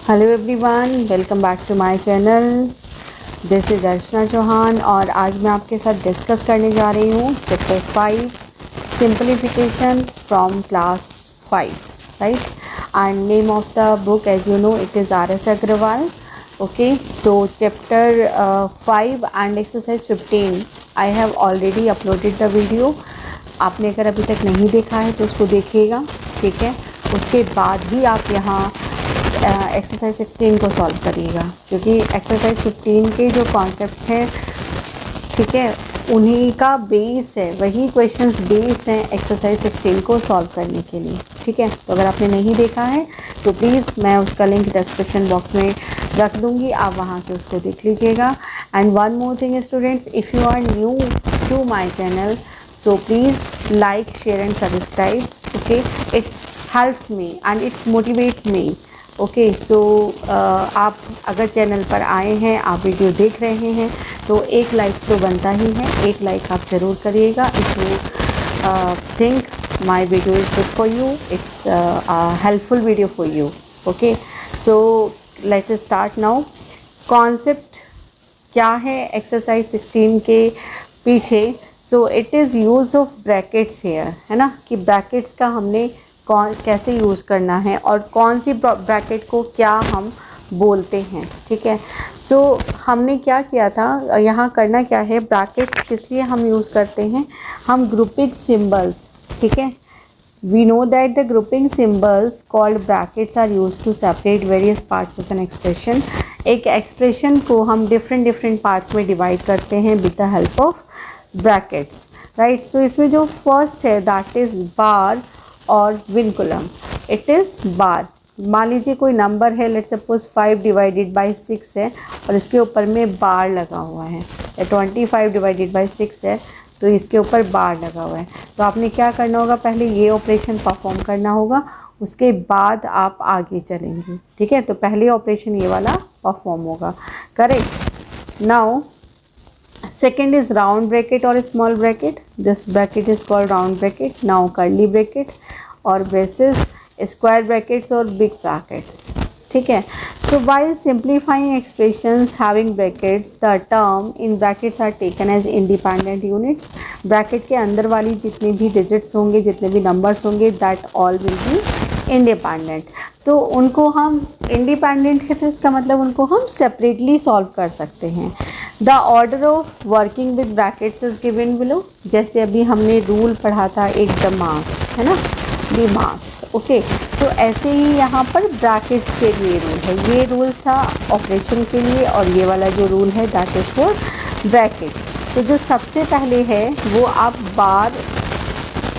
Hello everyone, welcome back to my channel. This is Archana Chauhan और आज मैं आपके साथ डिस्कस करने जा रही हूँ chapter 5 simplification from class 5, right. And name of the book, as you know, it is RS Agarwal. Okay, so chapter 5 and exercise 15 I have already uploaded the video. आपने अगर अभी तक नहीं देखा है तो उसको देखिएगा, ठीक है। उसके बाद ही आप यहाँ एक्सरसाइज 16 को सॉल्व करिएगा, क्योंकि एक्सरसाइज 15 के जो कॉन्सेप्ट्स हैं, ठीक है, उन्हीं का बेस है, वही क्वेश्चंस बेस हैं एक्सरसाइज 16 को सॉल्व करने के लिए, ठीक है। तो अगर आपने नहीं देखा है तो प्लीज़ मैं उसका लिंक डिस्क्रिप्शन बॉक्स में रख दूँगी, आप वहाँ से उसको देख लीजिएगा। And one more thing students, if you are new to my channel, so please like, share and subscribe. Okay, it helps me and it's motivate me. Okay, so आप अगर चैनल पर आए हैं, आप वीडियो देख रहे हैं, तो एक लाइक तो बनता ही है। एक लाइक आप ज़रूर करिएगा। If you think my video is good for you, it's helpful video for you. Okay, so let's start now. Concept क्या है एक्सरसाइज 16 के पीछे? So it is use of brackets here, है ना, कि ब्रैकेट्स का हमने कैसे यूज़ करना है और कौन सी ब्रैकेट को क्या हम बोलते हैं, ठीक है। सो हमने क्या किया था, यहाँ करना क्या है, ब्रैकेट्स किस लिए हम यूज़ करते हैं, हम ग्रुपिंग सिंबल्स, ठीक है। We know that the grouping symbols called brackets are use to separate various parts of an expression. एक एक्सप्रेशन को हम डिफरेंट पार्ट्स में डिवाइड करते हैं with the help of brackets, right. So इसमें जो फर्स्ट है दैट इज़ बार और विनकुलम। इट इज़ बार। मान लीजिए कोई नंबर है, लेट्स सपोज 5 डिवाइडेड बाई 6 है और इसके ऊपर में बार लगा हुआ है, या 25 डिवाइडेड बाई 6 है तो इसके ऊपर बार लगा हुआ है। तो आपने क्या करना होगा, पहले ये ऑपरेशन परफॉर्म करना होगा, उसके बाद आप आगे चलेंगे, ठीक है। तो पहले ऑपरेशन ये वाला परफॉर्म होगा, correct. Now second is round bracket or small bracket. This bracket is called round bracket. Now curly bracket or braces, square brackets or big brackets, ठीक है। So while simplifying expressions having brackets, the term in brackets are taken as independent units. bracket के अंदर वाली जितने भी digits होंगे, जितने भी numbers होंगे, that all will be independent. तो उनको हम independent है तो इसका मतलब उनको हम separately solve कर सकते हैं। The order of working with brackets is given below. जैसे अभी हमने रूल पढ़ा था एक द मास, है ना, द मास। ओके, तो ऐसे ही यहाँ पर ब्रैकेट्स के लिए रूल है। ये रूल था ऑपरेशन के लिए और ये वाला जो रूल है दैट इज़ फॉर ब्रैकेट्स। तो जो सबसे पहले है वो आप बार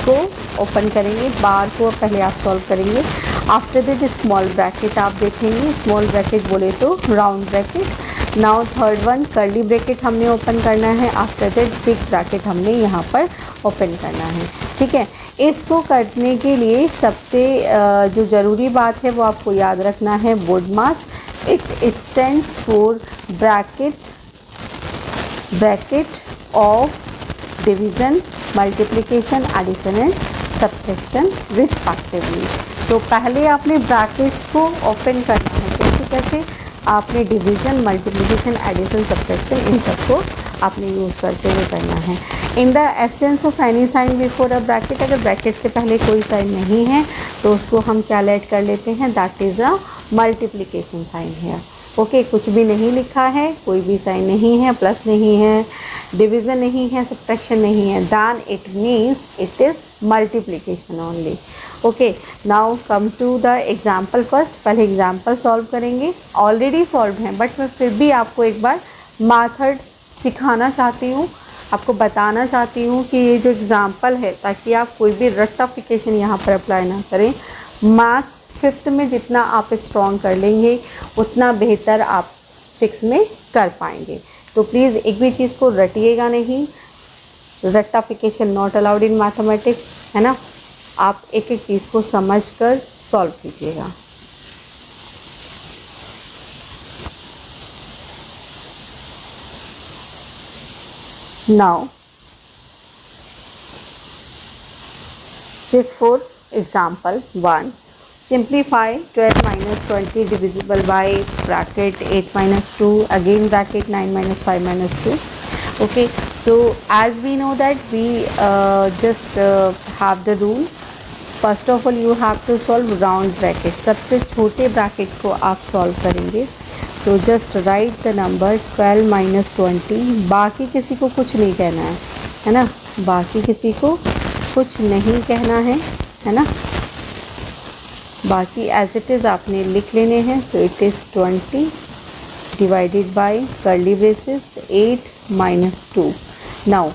को ओपन करेंगे, बार को पहले आप सॉल्व करेंगे। आफ्टर दैट स्मॉल ब्रैकेट आप देखेंगे, स्मॉल ब्रैकेट बोले तो round bracket. Now third one curly bracket हमने ओपन करना है, आफ्टर दैट बिग ब्रैकेट हमने यहाँ पर ओपन करना है, ठीक है। इसको करने के लिए सबसे जो ज़रूरी बात है वो आपको याद रखना है, BODMAS. It stands for bracket of division, multiplication, addition and subtraction respectively. तो पहले आपने ब्रैकेट्स को ओपन करना है। कैसे आपने डिवीज़न, मल्टीप्लिकेशन, एडिशन, सब्ट्रैक्शन, इन सबको आपने यूज़ करते हुए करना है। In the absence of any sign before a bracket, अगर ब्रैकेट से पहले कोई साइन नहीं है तो उसको हम क्या ऐड कर लेते हैं, that is a multiplication sign है। ओके, कुछ भी नहीं लिखा है, कोई भी साइन नहीं है, प्लस नहीं है, डिवीज़न नहीं है, सब्ट्रैक्शन नहीं है, than it means it is multiplication only. Okay, now come to the example first. पहले एग्जाम्पल सॉल्व करेंगे, ऑलरेडी सॉल्व हैं बट मैं फिर भी आपको एक बार मेथड सिखाना चाहती हूँ, आपको बताना चाहती हूँ कि ये जो एग्जाम्पल है, ताकि आप कोई भी रट्टाफिकेशन यहाँ पर अप्लाई ना करें। मैथ्स 5th में जितना आप स्ट्रॉन्ग कर लेंगे उतना बेहतर आप 6 में कर पाएंगे। तो प्लीज़ एक भी चीज़ को रटिएगा नहीं, रट्टाफिकेशन नॉट अलाउड इन मैथमेटिक्स, है ना। आप एक एक चीज़ को समझकर सॉल्व कीजिएगा। Now check for example 1, simplify 12 minus 20 divisible by bracket 8 minus 2 again bracket 9 minus 5 minus 2. Okay, so as we know that we just have the rule. First of all you have to solve round bracket. सबसे छोटे bracket को आप solve करेंगे. So just write the number 12 minus 20. बाकी किसी को कुछ नहीं कहना है ना, बाकी किसी को कुछ नहीं कहना है ना, बाकी एज इट इज़ आपने लिख लेने हैं. सो it is 20 divided by curly braces 8 minus 2. Now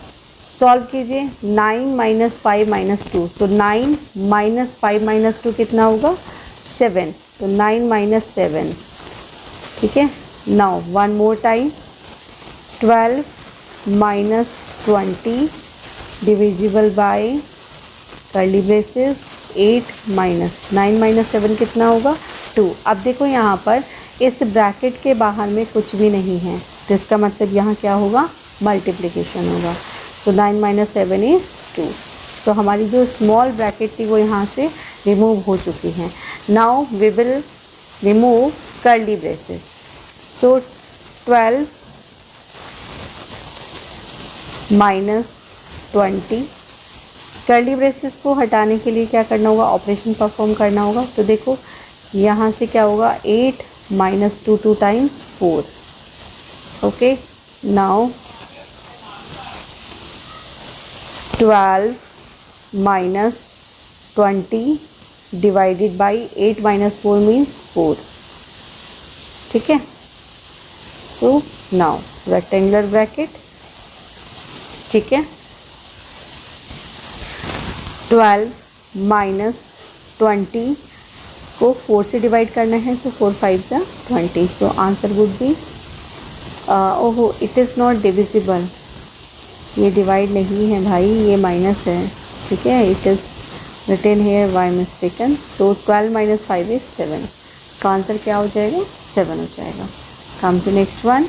solve कीजिए. 9 माइनस 5 माइनस 2, तो 9 माइनस 5 माइनस 2 कितना होगा 7. तो 9 माइनस 7. ठीक है. Now one more time. 12 minus 20 divisible by curly braces 8 minus 9 minus 7 कितना होगा 2. अब देखो यहाँ पर इस ब्रैकेट के बाहर में कुछ भी नहीं है, तो इसका मतलब यहाँ क्या होगा मल्टीप्लिकेशन होगा. सो 9 माइनस 7 इज़ 2. तो हमारी जो स्मॉल ब्रैकेट थी वो यहाँ से रिमूव हो चुकी हैं. Now we will remove curly braces. So 12 minus 20. Curly braces को हटाने के लिए क्या करना होगा, ऑपरेशन परफॉर्म करना होगा. तो देखो यहाँ से क्या होगा 8 minus 2 2 times 4. Okay. Now 12 minus 20 divided by 8 minus 4 means 4. ठीक है. So now rectangular bracket. ठीक है. 12 माइनस 20 को 4 से डिवाइड करना है. सो 4 5 सा 20. सो आंसर वुड बी, ओहो इट इज़ नॉट डिविजिबल. ये डिवाइड नहीं है भाई, ये माइनस है. ठीक है. It is written here by mistaken. So 12 minus 5 is 7. So answer क्या हो जाएगा 7 हो जाएगा. Come to next one.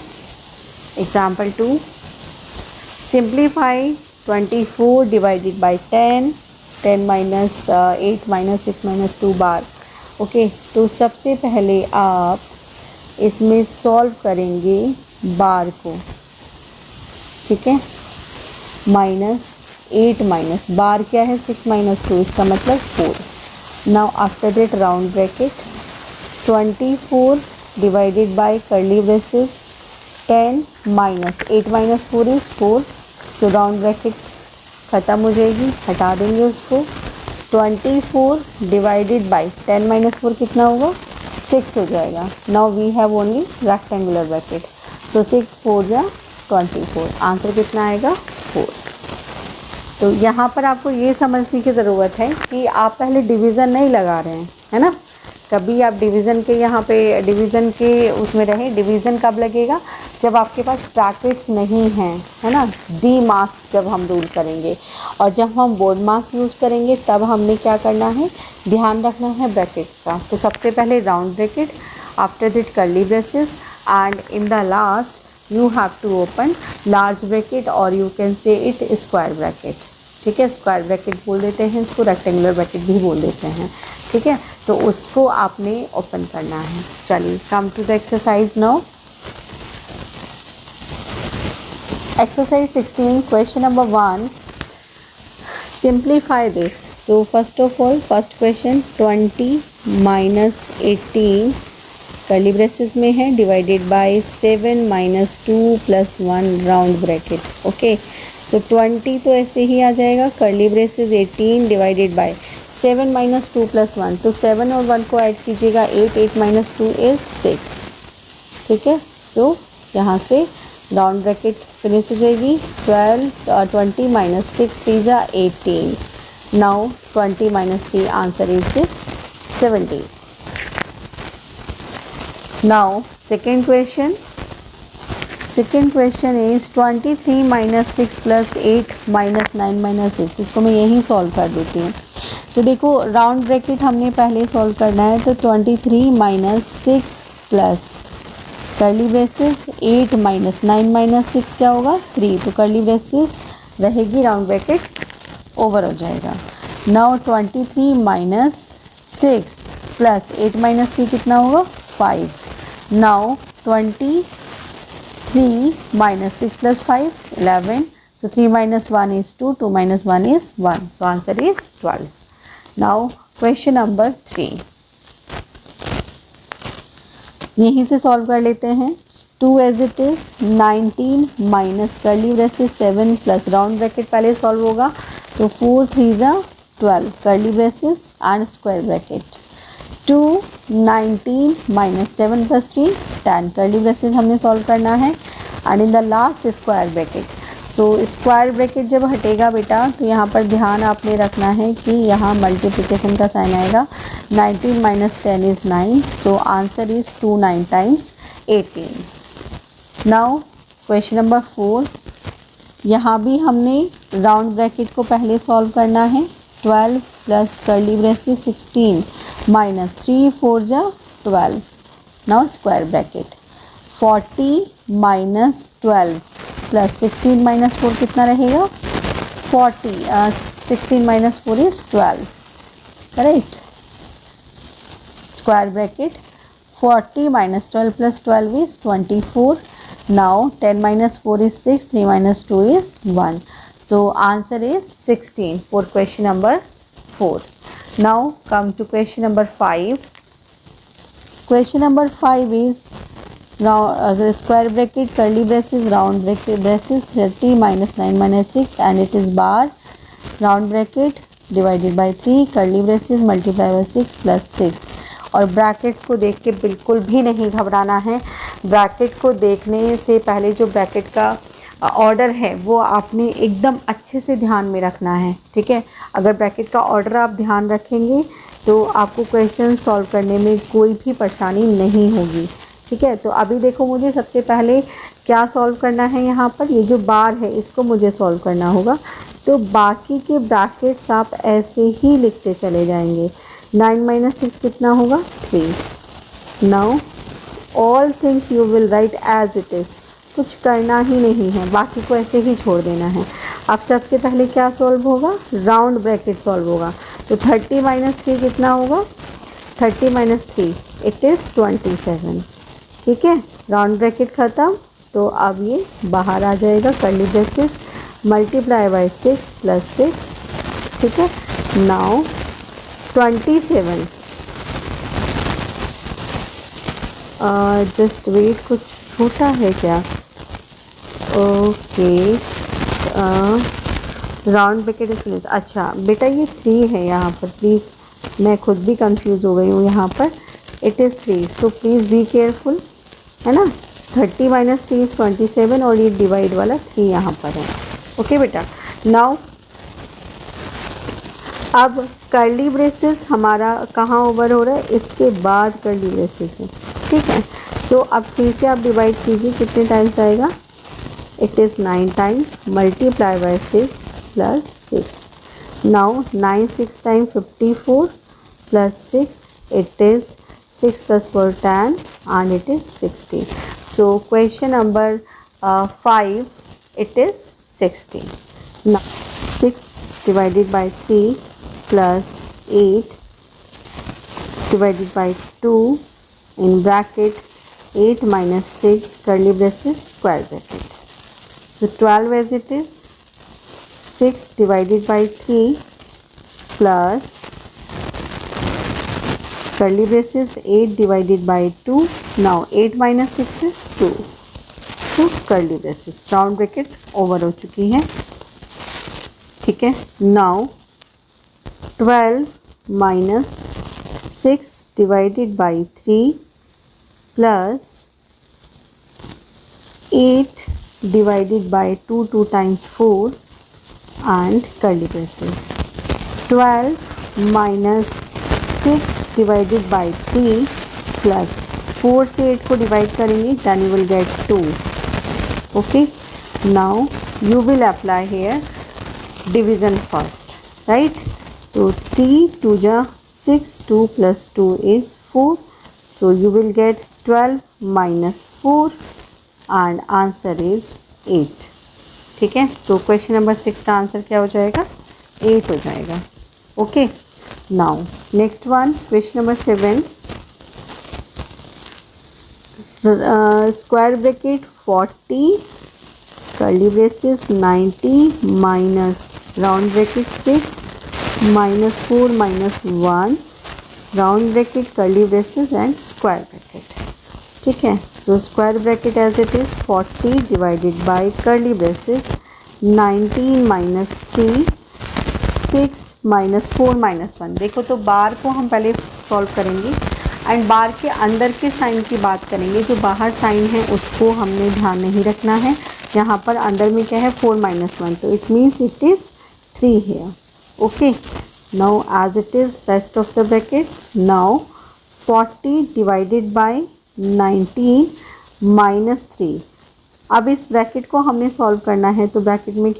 Example 2. Simplify 24 divided by 10. 10 minus 8 minus 6 minus 2 बार. ओके. तो सबसे पहले आप इसमें सॉल्व करेंगे बार को. ठीक है. माइनस 8 माइनस बार क्या है 6 माइनस 2, इसका मतलब 4. Now after that round bracket 24 divided by curly braces 10 minus 8 minus 4 is 4. So round bracket ख़त्म हो जाएगी, हटा देंगे उसको. 24 डिवाइडेड बाई 10 माइनस 4 कितना होगा 6 हो जाएगा. Now we have only rectangular bracket. So 6 4 जा 24. आंसर कितना आएगा 4. तो यहाँ पर आपको ये समझने की ज़रूरत है कि आप पहले डिवीज़न नहीं लगा रहे हैं, है ना. कभी आप डिवीज़न के यहाँ पे डिवीज़न के उसमें रहें. डिवीज़न कब लगेगा जब आपके पास ब्रैकेट्स नहीं हैं, है ना. डी मास जब हम रूल करेंगे और जब हम बोर्ड मास यूज़ करेंगे तब हमने क्या करना है, ध्यान रखना है ब्रैकेट्स का. तो सबसे पहले round bracket, after that curly braces, and in the last you have to open large bracket और you can say it square bracket. ठीक है. स्क्वायर ब्रैकेट बोल देते हैं इसको, रेक्टेंगुलर ब्रैकेट भी बोल देते हैं. ठीक है. सो उसको आपने ओपन करना है. चलिए come to the exercise now. Exercise 16 question number 1. Simplify this. So first of all first question 20 minus 18 curly braces में है divided by 7 minus 2 plus 1 round bracket. Okay. So 20 तो ऐसे ही आ जाएगा. Curly braces 18 divided by 7 minus 2 plus 1, तो 7 और 1 को ऐड कीजिएगा 8. 8 माइनस 2 इज़ 6. ठीक है. सो यहाँ से राउंड ब्रैकेट फिनिश हो जाएगी. 20 माइनस 6 3 जा 18. Now 20 minus 3 answer is 17. Now second question. Second question is 23 minus 6 plus 8 minus 9 minus 6. इसको मैं यहीं सॉल्व कर देती हूँ. तो देखो राउंड ब्रैकेट हमने पहले सॉल्व करना है. तो 23 minus 6 plus curly braces 8 minus 9 minus 6 क्या होगा 3. तो कर्ली ब्रेसेस रहेगी, राउंड ब्रैकेट ओवर हो जाएगा. नाउ 23 माइनस 6 प्लस 8 माइनस 3 कितना होगा 5. Now 23 minus 6 plus 5 11. So 3 minus 1 is 2, 2 minus 1 is 1. So answer is 12. Now question number 3. यहीं से सॉल्व कर लेते हैं. 2 as it is 19 minus curly braces 7 plus round bracket पहले सॉल्व होगा तो 4 3 ज़ा 12 curly braces and square bracket. 2 19 minus 7 plus 3 10 curly braces हमने सॉल्व करना है and in the last square bracket. So square bracket जब हटेगा बेटा तो यहाँ पर ध्यान आपने रखना है कि यहाँ मल्टीप्लिकेशन का साइन आएगा. 19 minus 10 is 9. So answer is 2 9 times 18. Now question number 4. यहाँ भी हमने राउंड ब्रैकेट को पहले सॉल्व करना है. 12 प्लस कर्ली ब्रेसेस 16 माइनस 3 4 ज़ा 12. Now square bracket 40 minus 12 plus 16 minus 4 कितना रहेगा 40. 16 minus 4 is 12. Correct. Square bracket 40 minus 12 plus 12 is 24. Now 10 minus 4 is 6. 3 minus 2 is 1. So answer is 16 for question number 4. Now come to question number 5. Question number 5 is round square bracket curly braces round bracket braces 30 minus 9 minus 6 and it is bar round bracket divided by 3 curly braces multiply by 6 plus 6. और brackets को देख के बिल्कुल भी नहीं घबराना है. Bracket को देखने से पहले जो ब्रैकेट का ऑर्डर है वो आपने एकदम अच्छे से ध्यान में रखना है. ठीक है. अगर ब्रैकेट का ऑर्डर आप ध्यान रखेंगे तो आपको क्वेश्चन सॉल्व करने में कोई भी परेशानी नहीं होगी. ठीक है. तो अभी देखो मुझे सबसे पहले क्या सॉल्व करना है. यहाँ पर ये जो बार है इसको मुझे सॉल्व करना होगा. तो बाकी के ब्रैकेट्स आप ऐसे ही लिखते चले जाएंगे. 9 माइनस 6 कितना होगा 3. Now all things you will write as it is. कुछ करना ही नहीं है, बाकी को ऐसे ही छोड़ देना है. अब सबसे पहले क्या सॉल्व होगा राउंड ब्रैकेट सॉल्व होगा. तो 30 माइनस 3 कितना होगा 30 माइनस 3 इट इज़ 27. ठीक है. राउंड ब्रैकेट ख़त्म. तो अब ये बाहर आ जाएगा curly braces multiply by 6 plus 6. ठीक है. नाउ 27 जस्ट वेट कुछ छोटा है क्या. ओके. राउंड ब्रैकेट इज अच्छा बेटा ये 3 है यहाँ पर. प्लीज़ मैं खुद भी कंफ्यूज हो गई हूँ यहाँ पर. It is 3. So please be careful. है ना. 30 माइनस 3 इज़ 27 और ये डिवाइड वाला 3 यहाँ पर है. ओके बेटा. नाउ अब कर्ली ब्रेसेस हमारा कहाँ ओवर हो रहा है इसके बाद कर्ली ब्रेसेस है. ठीक है. सो अब 3 से आप डिवाइड कीजिए कितने टाइम्स आएगा. It is 9 times multiply by 6 plus 6. Now 9 6 time 54 plus 6 it is 6 plus 4 10 and it is 60. So question number 5 it is 60. Now 6 divided by 3 plus 8 divided by 2 in bracket 8 minus 6 curly braces square bracket. So 12 as it is. 6 divided by 3 plus curly braces 8 divided by 2. Now 8 minus 6 is 2. So curly braces round bracket over हो चुकी है. ठीक है. Now 12 minus 6 divided by 3 plus 8 divided by 2 times 4 and curly braces. 12 minus 6 divided by 3 plus 4 से 8 को divide करेंगे then you will get 2. Okay. Now you will apply here division first. Right. So 3 2 जा 6 2 plus 2 is 4. So you will get 12 minus 4 and answer is 8. ठीक है. So question number 6 का answer क्या हो जाएगा 8 हो जाएगा. Okay. Now next one, question number 7. Square bracket 40 curly braces 90 minus round bracket 6 minus 4 minus 1 round bracket curly braces and square bracket. ठीक है, so square bracket as it is 40 divided by curly braces 19 minus 3 6 minus 4 minus 1. देखो तो बार को हम पहले solve करेंगे and बार के अंदर के साइन की बात करेंगे. जो बाहर साइन है उसको हमने ध्यान नहीं रखना है. यहाँ पर अंदर में क्या है 4 minus 1, तो it means it is 3 here. Okay, now as it is rest of the brackets. Now 40 divided by 19 minus 3. अब इस ब्रैकेट को हमने सॉल्व करना है, तो ब्रैकेट में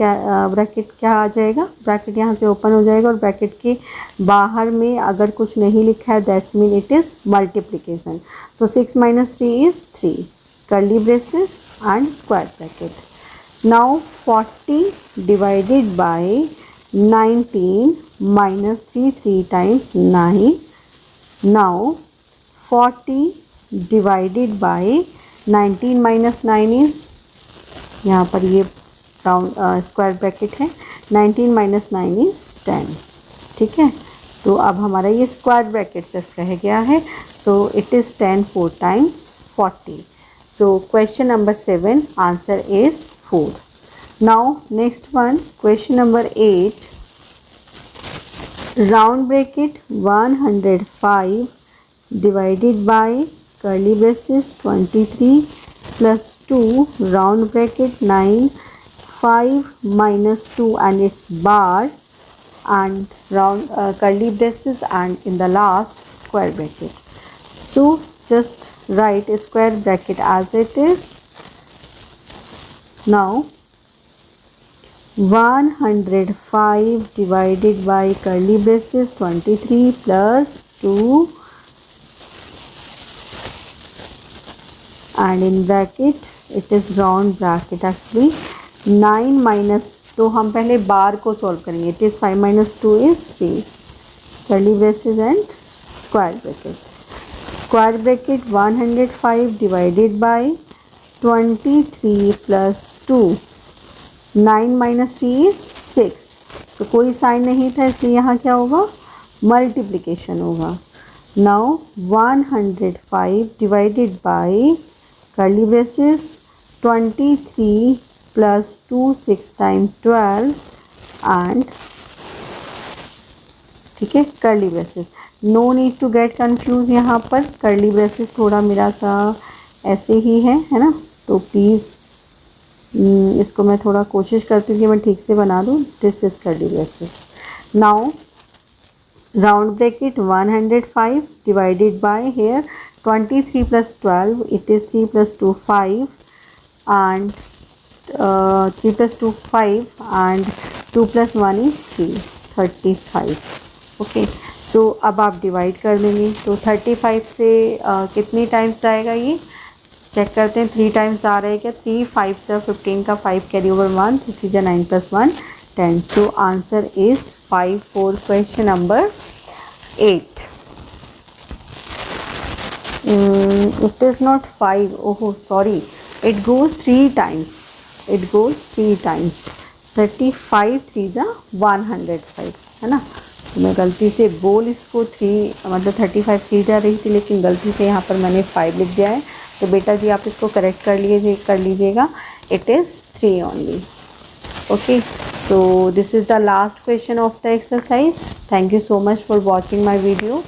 ब्रैकेट क्या आ जाएगा, ब्रैकेट यहाँ से ओपन हो जाएगा और ब्रैकेट के बाहर में अगर कुछ नहीं लिखा है that's mean it is multiplication. So 6 minus 3 is 3 curly braces and square bracket. Now 40 divided by 19 minus 3 times 9. Now 40 divided by 19 minus 9 is, यहाँ पर ये राउंड स्क्वायर ब्रैकेट है, 19 minus 9 is 10. ठीक है, तो अब हमारा ये स्क्वायर ब्रैकेट सिर्फ रह गया है. So it is 10 4 times 40. So question number 7 answer is 4. Now next one, question number 8. Round bracket 105 divided by curly braces 23 plus 2 round bracket 9 5 minus 2 and its bar and round curly braces and in the last square bracket. So just write a square bracket as it is. Now 105 divided by curly braces 23 plus 2 and in bracket it is round bracket actually 9 minus, तो हम पहले बार को solve करेंगे. It is 5 minus 2 is 3 curly braces and square bracket. Square bracket 105 divided by 23 plus 2. 9 minus 3 is 6. तो कोई sign नहीं था इसलिए यहाँ क्या होगा, मल्टीप्लिकेशन होगा. Now 105 divided by curly braces 23 plus 2 6 times 12 and ठीक है curly braces. No need to get confuse. यहाँ पर curly braces थोड़ा मेरा सा ऐसे ही है ना, तो प्लीज़ इसको मैं थोड़ा कोशिश करती हूँ कि मैं ठीक से बना दूँ. This is curly braces. Now round bracket 105 divided by here 23 plus 12, it is 3 plus 2 5 and 3 plus 2 5 and 2 plus 1 is 3 35. Okay, सो अब आप डिवाइड कर देंगे तो 35 से कितनी टाइम्स जाएगा, ये चेक करते हैं. 3 टाइम्स आ रहा है क्या, 3 5 से 15 का 5 carry over 1, 3 9 plus 1 10. So answer is 5 for question number 8. It is not 5. Oh sorry, it goes 3 times. It goes 3 times. 35 3s are 105 है ना. तो मैं गलती से बोल इसको 3 मतलब 35 3 जा रही थी, लेकिन गलती से यहाँ पर मैंने 5 लिख दिया है. तो बेटा जी आप इसको करेक्ट कर लीजिएगा. It is 3 only. Okay, so this is the last question of the exercise. Thank you so much for watching my video,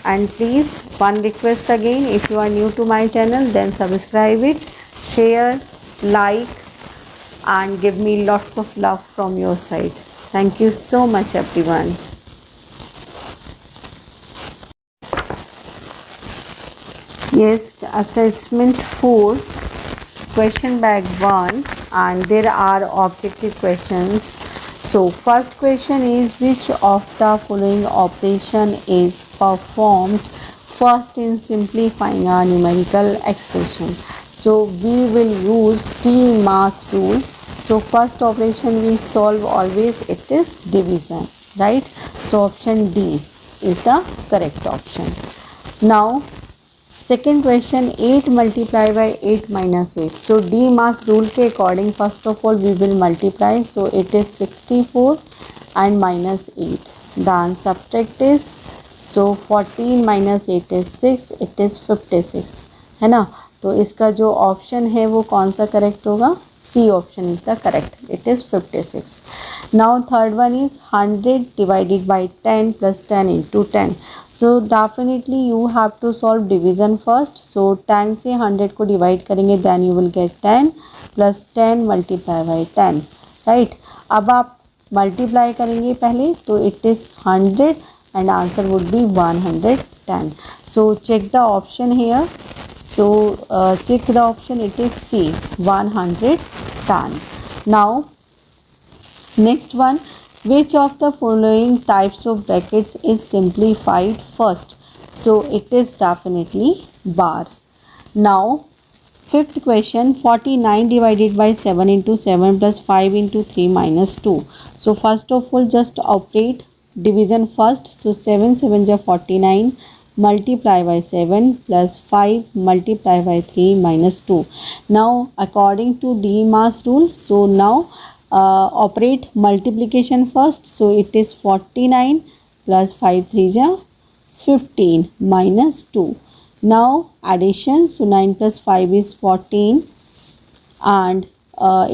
and please one request again, if you are new to my channel then subscribe it, share, like and give me lots of love from your side. Thank you so much everyone. Yes, assessment 4, question bag 1, and there are objective questions. So first question is, which of the following operation is performed first in simplifying a numerical expression? So we will use T mass rule. So first operation we solve always, it is division, right? So option D. is the correct option. Now second question, 8 multiplied by 8 minus 8. So D mass rule के according first of all we will multiply. So it is 64 and minus 8. Then subtract is, so 14 minus 8 is 6, it is 56 है ना. तो इसका जो option है वो कौन सा करेक्ट होगा? C option is the correct, it is 56. Now third one is 100 divided by 10 plus 10 into 10. So definitely you have to solve division first. So 10 से 100 को डिवाइड करेंगे, then you will get 10 plus 10 multiply by 10, right. अब आप multiply करेंगे पहले, तो it is 100 and answer would be 110. So check the option here. So check the option, it is C, 110. Now next one, which of the following types of brackets is simplified first? So it is definitely bar. Now fifth question, 49 divided by 7 into 7 plus 5 into 3 minus 2. So first of all just operate division first. So 7 7 ja 49 multiply by 7 plus 5 multiply by 3 minus 2. Now according to D mass rule, so now operate multiplication first. So it is 49 plus 5 3 ja 15 minus 2. Now addition, so 9 plus 5 is 14 and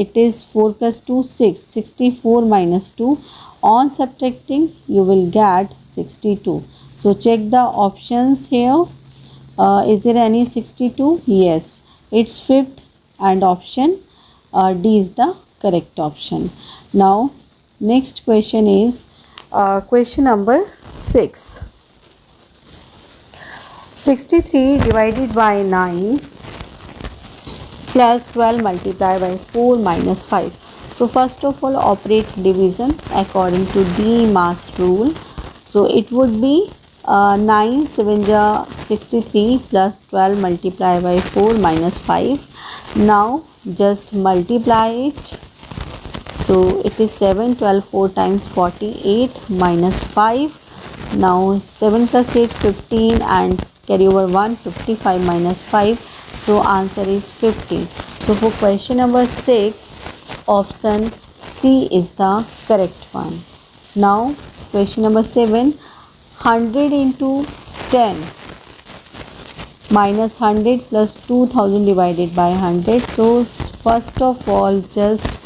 it is 4 plus 2 6, 64 minus 2. On subtracting you will get 62. So check the options here. Is there any 62? Yes, it's fifth and option D is the correct option. Now next question is question number 6. 63 divided by 9 plus 12 multiplied by 4 minus 5. So first of all operate division according to D mass rule. So it would be 9 7 ja 63 plus 12 multiplied by 4 minus 5. Now just multiply it. So it is 7 12 4 times 48 minus 5. Now 7 plus 8 15 and carry over 1 55 minus 5. So answer is 50. So for question number 6, option C is the correct one. Now question number 7, 100 into 10 minus 100 plus 2000 divided by 100. So first of all just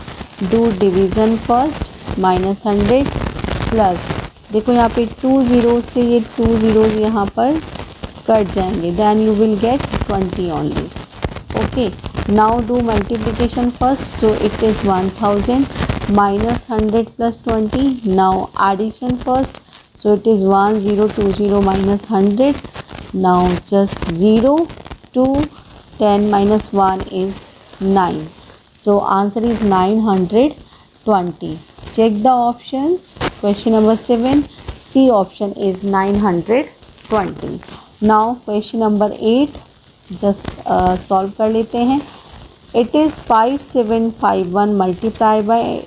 do division first. minus 100 plus, देखो यहाँ पे 2 zeros से ये 2 zeros यहाँ पर cut जाएंगे, then you will get 20 only. Okay, now do multiplication first. So it is 1000 minus 100 plus 20. Now addition first. So it is 1020 minus 100. Now just 0 to 10 minus 1 is 9. So answer is 920. Check the options. Question number 7, C option is 920. Now question number 8 just solve कर लेते हैं. It is 5751 multiplied by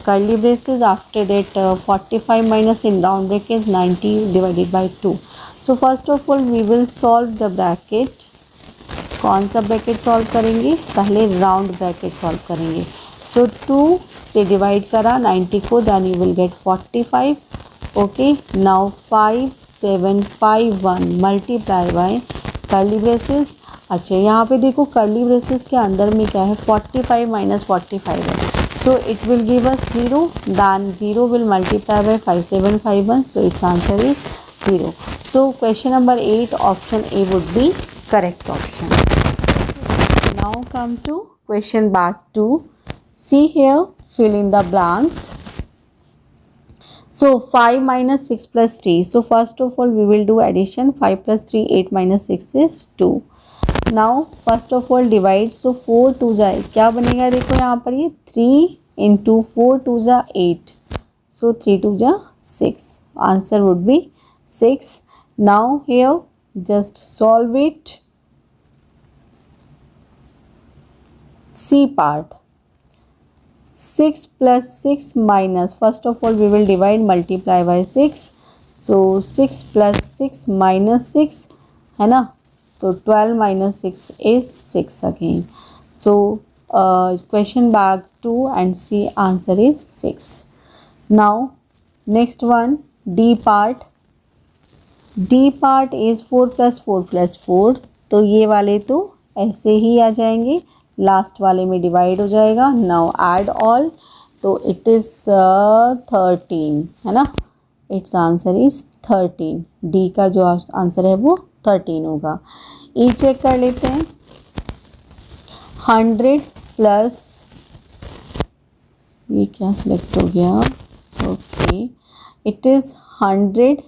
curly braces, after that 45 minus in round brackets 90 divided by 2. So first of all we will solve the bracket. कौन सा bracket solve करेंगे? पहले round bracket solve करेंगे. सो 2 से divide करा 90 को, then you will get 45. Okay, now 5751 multiply by curly braces. अच्छा यहाँ पे देखो कर्ली ब्रेसेस के अंदर में क्या है, 45 माइनस 45 है. So it will give us 0, then 0 will multiply by 5751. So it's answer is 0. So question number 8 option A would be correct option. Now come to question back to see here, fill in the blanks. So 5 minus 6 plus 3. So first of all we will do addition. 5 plus 3 8 minus 6 is 2. Now first of all divide. So 4 2 जाए क्या बनेगा, देखो यहाँ पर ये 3 into 4 2 जा 8. So 3 2 जा 6. Answer would be 6. Now here just solve it. C part. 6 plus 6 minus, first of all we will divide, multiply by 6. सो 6 + 6 -6 है ना, तो 12 - 6 is 6 again. So question back to and see answer is 6. Now next one, D part. D part is 4 + 4 + 4. तो ये वाले तो ऐसे ही आ जाएंगे, लास्ट वाले में डिवाइड हो जाएगा. नाउ ऐड ऑल, तो इट इज़ 13 है ना. It's answer is 13. डी का जो आंसर है वो 13 होगा. ई चेक कर लेते हैं. 100 प्लस, ये क्या सिलेक्ट हो गया, okay, it is 100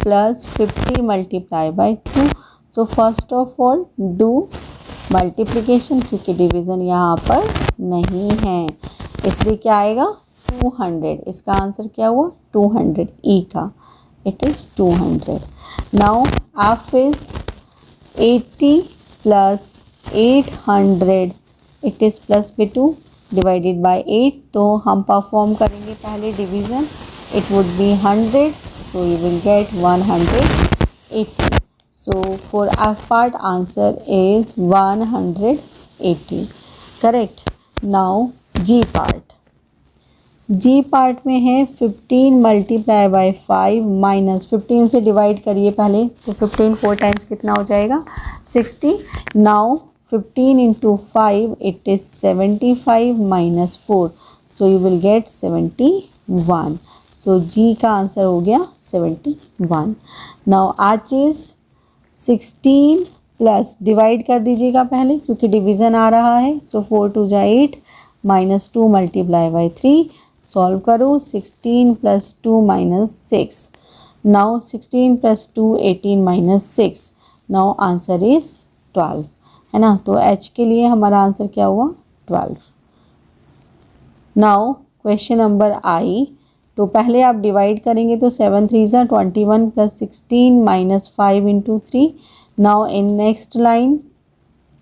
plus 50 multiply by 2. So first of all do multiplication, क्योंकि डिवीज़न यहाँ पर नहीं है, इसलिए क्या आएगा 200. इसका आंसर क्या हुआ 200. ई का it is 200. Now F is 80 plus 800. It is plus पे 2 डिवाइडेड बाय 8. तो हम परफॉर्म करेंगे पहले division. It would be 100, so you will get 180. So for F part answer is 180. Correct. Now G part. G part में है 15 multiply by 5 minus 15 से divide करिए पहले, तो 15 4 टाइम्स कितना हो जाएगा 60. Now 15 into 5 it is 75 minus 4, so you will gate 71. सो जी का आंसर हो गया 71. नाउ आज इज 16 प्लस डिवाइड कर दीजिएगा पहले, क्योंकि डिवीज़न आ रहा है. सो 4 2 जा 8 माइनस 2 मल्टीप्लाई बाई 3. सॉल्व करो. 16 plus 2 minus 6. Now 16 plus 2 18 minus 6. Now answer is 12 है ना. तो एच के लिए हमारा आंसर क्या हुआ 12. नाउ क्वेश्चन नंबर आई. तो पहले आप डिवाइड करेंगे तो 7 3 ज़ा 21 plus 16 minus 5 into 3. Now in next line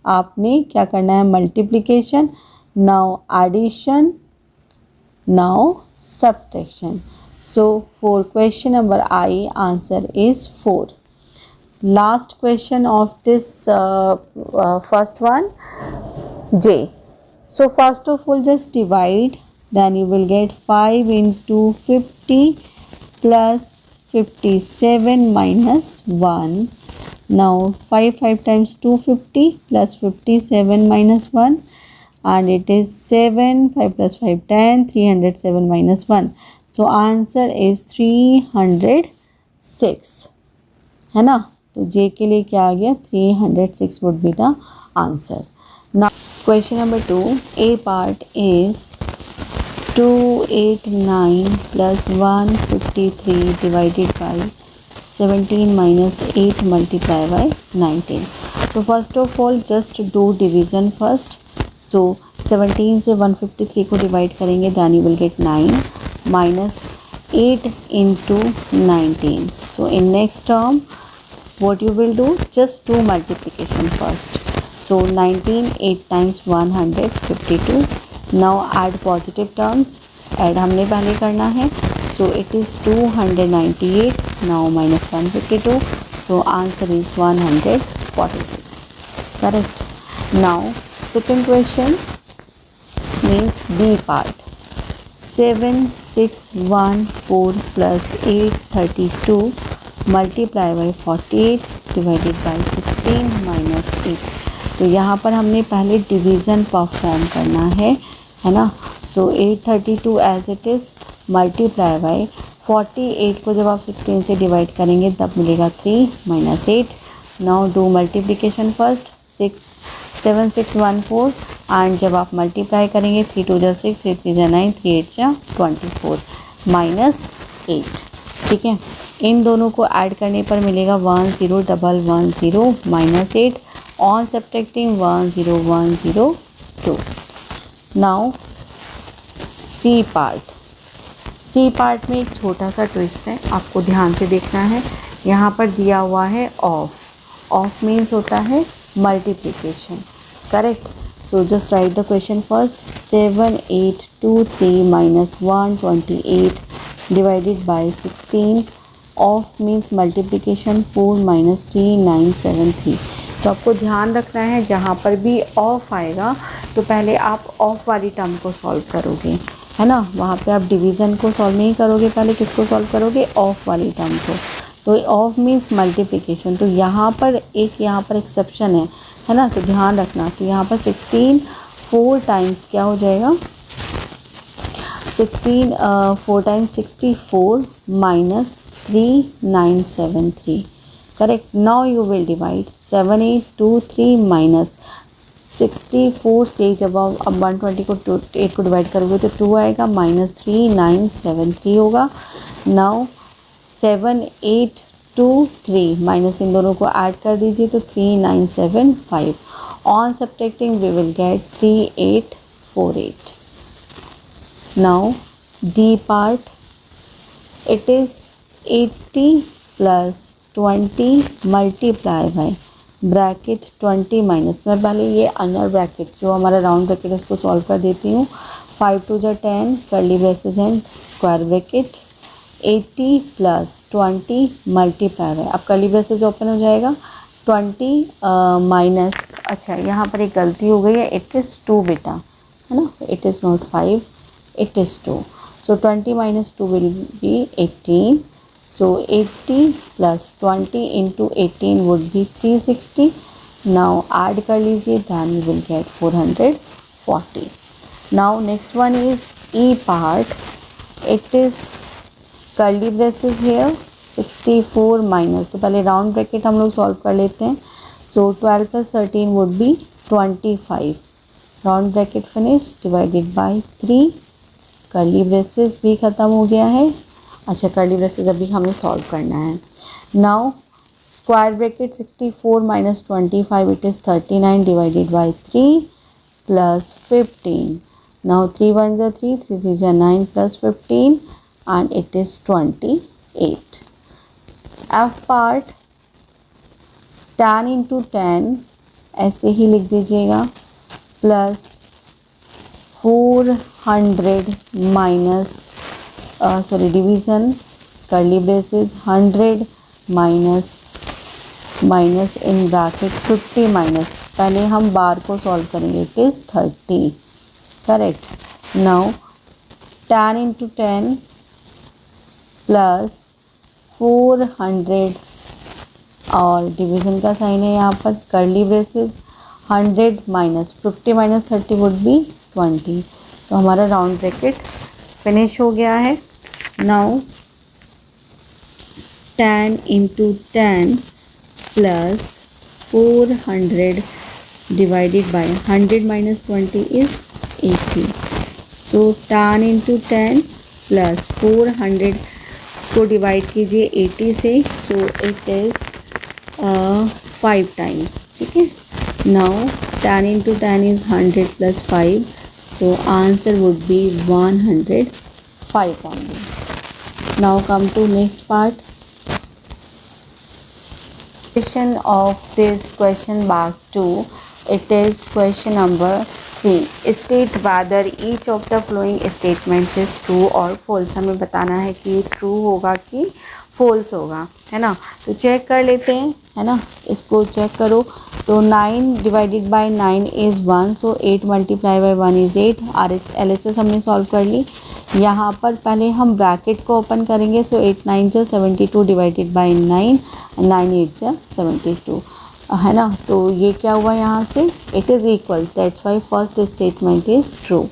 आपने क्या करना है multiplication. Now addition, now subtraction. So for question number I answer is 4. Last question of this first one J. So first of all just divide, then you will get 5 into 50 plus 57 minus 1. Now 5 times 250 plus 57 minus 1, and it is 7. 5 plus 5 10. 307 minus 1. So answer is 306 है ना. तो J के लिए क्या आ गया 306 would be the answer. Now question number 2, A part is 289 plus 153 divided by 17 minus 8 multiply by 19. So first of all just do division first. So 17 से 153 को divide करेंगे, then you will get 9 minus 8 into 19. So in next term what you will do, just do multiplication first. So 19 8 times 152. Now add positive terms. Add हमने पहले करना है. So it is 298. Now minus 152. So answer is 146. Correct. Now second question means B part. 7614 plus 832 multiply by 48 divided by 16 minus 8. तो यहाँ पर हमने पहले division perform करना है ना. So 832 as it is multiply by 48 को जब आप 16 से डिवाइड करेंगे तब मिलेगा 3 minus 8. Now do multiplication first. 7614 and जब आप मल्टीप्लाई करेंगे 3 2 जा 6, 3 3 जा 9, 3 8 जा 24 माइनस 8. ठीक है. इन दोनों को ऐड करने पर मिलेगा 10110 minus 8. On subtracting 10102. Now C part. C part में एक छोटा सा ट्विस्ट है, आपको ध्यान से देखना है. यहाँ पर दिया हुआ है ऑफ. ऑफ मीन्स होता है multiplication. Correct. So just right the question first. 7823 minus 128 divided by 16 of means multiplication 4 minus 3 9 7 3। तो आपको ध्यान रखना है जहाँ पर भी ऑफ आएगा तो पहले आप ऑफ वाली टर्म को सॉल्व करोगे, है ना। वहाँ पे आप डिवीज़न को सॉल्व नहीं करोगे, पहले किसको सॉल्व करोगे, ऑफ वाली टर्म को। तो ऑफ मीन्स मल्टीप्लिकेशन। तो यहाँ पर एक्सेप्शन है ना, तो ध्यान रखना। तो यहाँ पर 16 4 टाइम्स क्या हो जाएगा, 16 4 times 64 minus 3973, correct. Now you will divide 7823 minus 64 से जब आप अब 120 को 8 को डिवाइड करोगे तो 2 आएगा, माइनस 3973 होगा। नाउ 7823 माइनस इन दोनों को ऐड कर दीजिए तो 3975। On subtracting we will get 3848। Now D part, it is 80 plus 20 multiply by bracket 20 minus, मैं पहले ये अनर ब्रैकेट जो हमारा राउंड ब्रैकेट है उसको सॉल्व कर देती हूँ। 5 2 जा 10 curly braces and square bracket 80 plus 20 multiply bye, अब कर्ली ब्रेसेस ओपन हो जाएगा 20 माइनस, अच्छा यहाँ पर एक गलती हो गई है, इट इज़ 2 बेटा, है ना, it is not 5, it is 2. So 20 minus 2 will be 18. So 80 plus 20 into 18 would be 360. Now add कर लीजिए, then you will get 440. Now next one is E part. It is curly braces here 64 minus, तो पहले round bracket हम लोग solve कर लेते हैं। So 12 plus 13 would be 25. Round bracket finish, divided by 3, curly braces भी ख़त्म हो गया है। अच्छा, कर्ली ब्रेसेस अभी हमें सॉल्व करना है। Now square bracket 64 minus 25 it is 39 divided by 3 plus 15। Now 3 1 जा 3 3 3 जा 9 plus 15 and it is 28। F part, tan into 10 ऐसे ही लिख दीजिएगा, plus 400 minus division curly braces 100 minus in bracket 50 minus, पहले हम बार को सॉल्व करेंगे, it is 30, correct. Now tan into 10 plus 400 और डिवीज़न का साइन है यहाँ पर, curly braces 100 minus 50 minus 30 would be 20। तो हमारा राउंड ब्रैकेट फिनिश हो गया है। Now tan into 10 plus 400 divided by 100 minus 20 is 80। So tan into 10 plus 400 को डिवाइड कीजिए 80 से, सो इट इज़ 5 टाइम्स, ठीक है। Now tan into 10 is 100 plus 5, so answer would be 105 only. Now come to next part. Question of this question mark 2, it is question number 3. State whether each of the following statements is true or false. हमें बताना है कि true होगा कि false होगा, है ना। तो चेक कर लेते हैं, है ना, इसको चेक करो। तो 9 divided by 9 is 1, so 8 multiply by 1 is 8। LHS हमने सॉल्व कर ली। यहाँ पर पहले हम ब्रैकेट को ओपन करेंगे, सो 8 9 जा 72 डिवाइडेड बाय 9, 9 8 जा 72, है ना। तो ये क्या हुआ यहाँ से, it is equal, that's why first statement is true.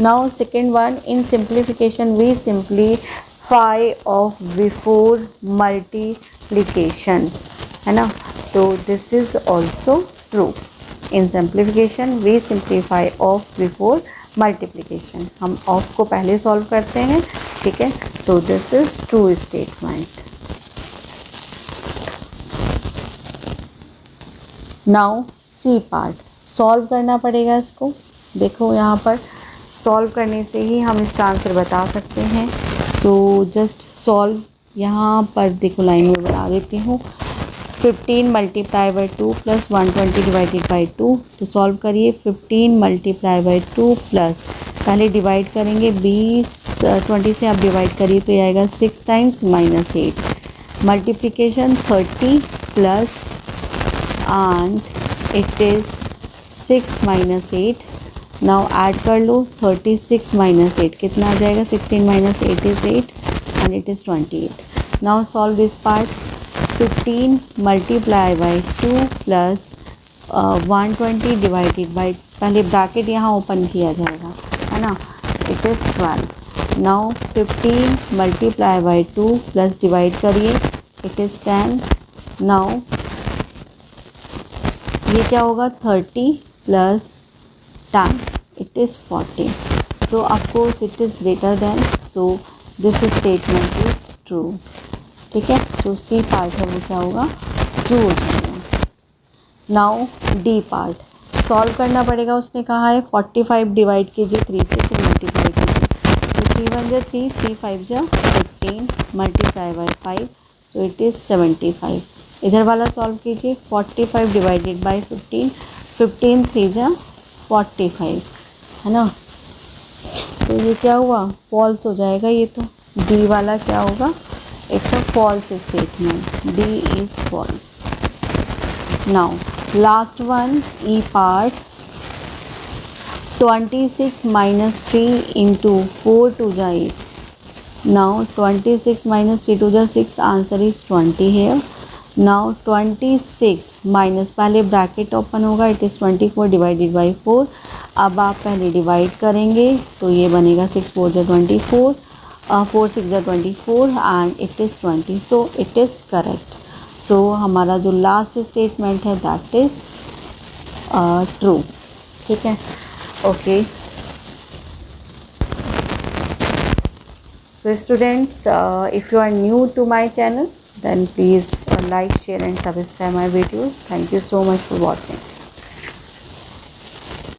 Now second one, in simplification we simplify of before multiplication, है ना। तो this is also true. In simplification we simplify of before multiplication, हम ऑफ को पहले solve करते हैं, ठीक है। So this is true statement. Now C part, solve करना पड़ेगा इसको। देखो यहाँ पर सॉल्व करने से ही हम इसका आंसर बता सकते हैं। सो जस्ट सॉल्व, यहाँ पर देखो लाइन में बना देती हूँ। 15 multiply by 2 plus 120 divided by 2, तो सॉल्व करिए। 15 मल्टीप्लाई बाई 2 प्लस, पहले डिवाइड करेंगे 20 से आप डिवाइड करिए तो ये आएगा 6 times minus 8, multiplication 30 plus and it is 6 minus 8. Now add कर लो 36 माइनस 8 कितना आ जाएगा, 16 minus 8 is 8 and it is 28. Now solve this part. 15 multiply by 2 plus 120 divided by, पहले ब्रैकेट यहाँ ओपन किया जाएगा है ना, it is 12. Now 15 multiply by 2 plus divide करिए, इट इज़ 10. नाउ ये क्या होगा, 30 plus 10 it is 40. So of course it is greater than, so this statement is true. ठीक है, जो सी पार्ट है वो क्या होगा, ट्रू हो जाएगा. नाउ डी पार्ट सॉल्व करना पड़ेगा. उसने कहा है 45 डिवाइड कीजिए 3 से, फिर मल्टीप्लाई कीजिए. तो 3 1 जा 3, 3 5 जा 15 multiply by 5, so it is 75. इधर वाला सॉल्व कीजिए. 45 डिवाइडेड बाई 15, 15 3 जा 45 है ना. तो ये क्या हुआ, फॉल्स हो जाएगा. ये तो डी वाला क्या होगा, it's a false statement. D is false. Now last one, E part. 26 minus 3 into 4 टू जा 8. नाउ 26 माइनस 3 टू जा 6, answer is 20 here. Now 26 minus, पहले ब्रैकेट ओपन होगा, इट इज़ 24 डिवाइडेड बाई 4. अब आप पहले डिवाइड करेंगे तो ये बनेगा 6 4 जा 24, 4 6 जा 24 and it is 20. So it is correct. So हमारा जो लास्ट स्टेटमेंट है दैट इज़ ट्रू. ठीक है, okay. So students, if you are new to my channel, then please like, share and subscribe my videos. Thank you so much for watching.